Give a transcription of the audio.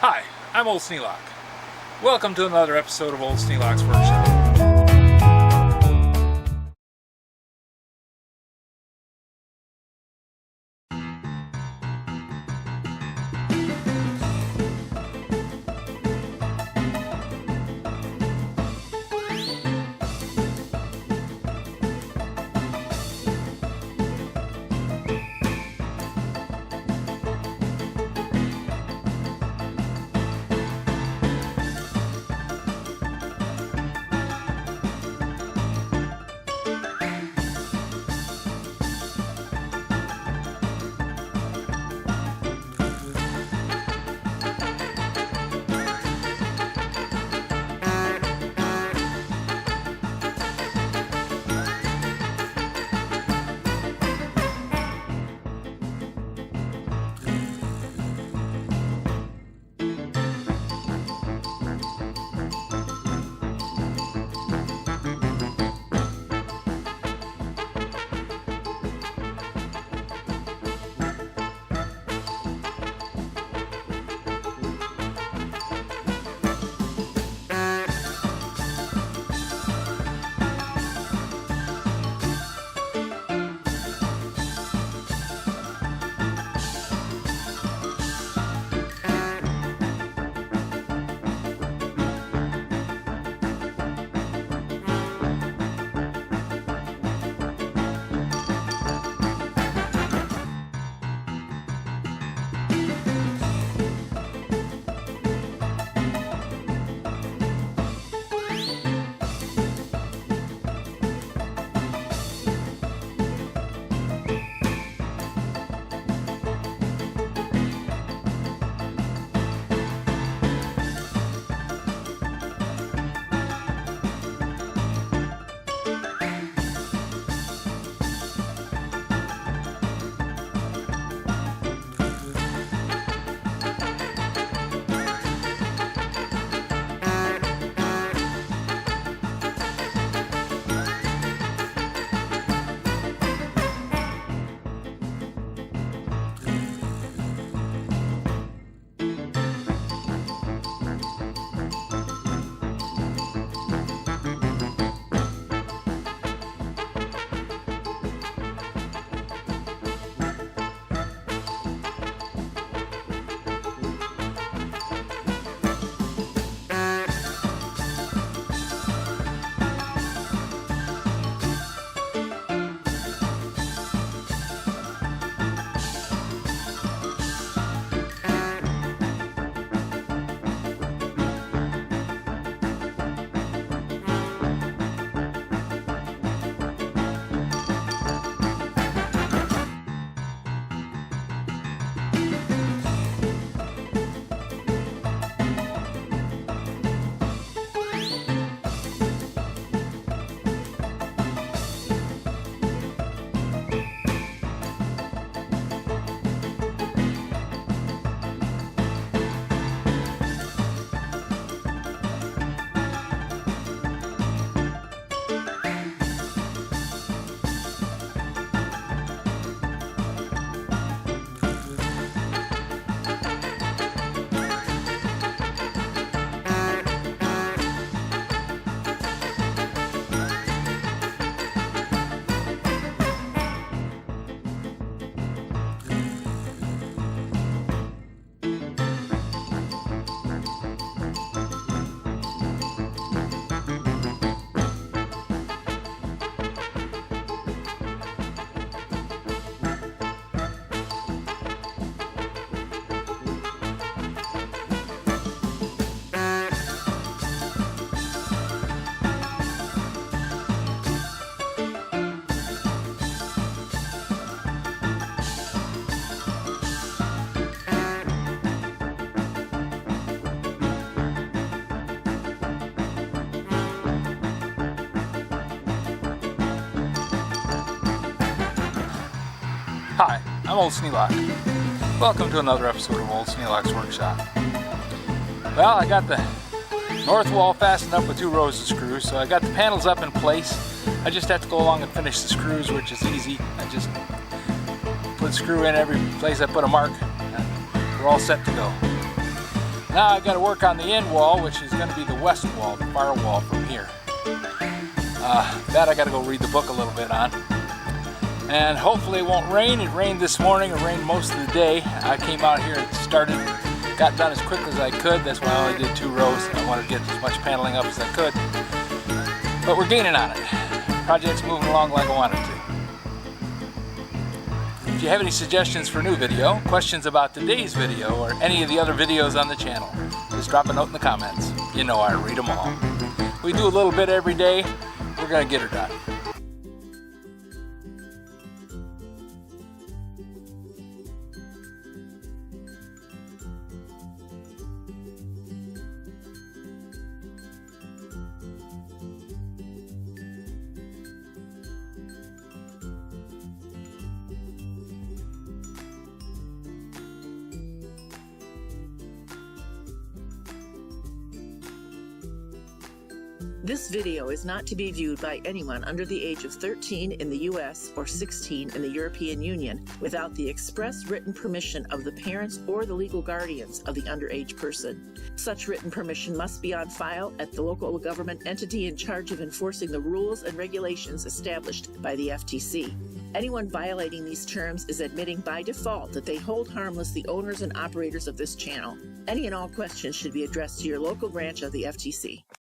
Hi, I'm Old Sneelock. Welcome to another episode of Old Sneelock's Workshop. Hi, I'm Old Sneelock. Welcome to another episode of Old Sneelock's Workshop. Well, I got the north wall fastened up with 2 rows of screws, so I got the panels up in place. I just have to go along and finish the screws, which is easy. I just put a screw in every place I put a mark, and we're all set to go. Now I got to work on the end wall, which is going to be the west wall, the far wall from here. That I got to go read the book a little bit on. And hopefully it won't rain. It rained this morning. It rained most of the day. I came out here and got done as quick as I could. That's why I only did 2 rows. I wanted to get as much paneling up as I could. But we're gaining on it. Project's moving along like I wanted to. If you have any suggestions for a new video, questions about today's video, or any of the other videos on the channel, just drop a note in the comments. You know I read them all. We do a little bit every day. We're going to get her done. This video is not to be viewed by anyone under the age of 13 in the U.S. or 16 in the European Union without the express written permission of the parents or the legal guardians of the underage person. Such written permission must be on file at the local government entity in charge of enforcing the rules and regulations established by the FTC. Anyone violating these terms is admitting by default that they hold harmless the owners and operators of this channel. Any and all questions should be addressed to your local branch of the FTC.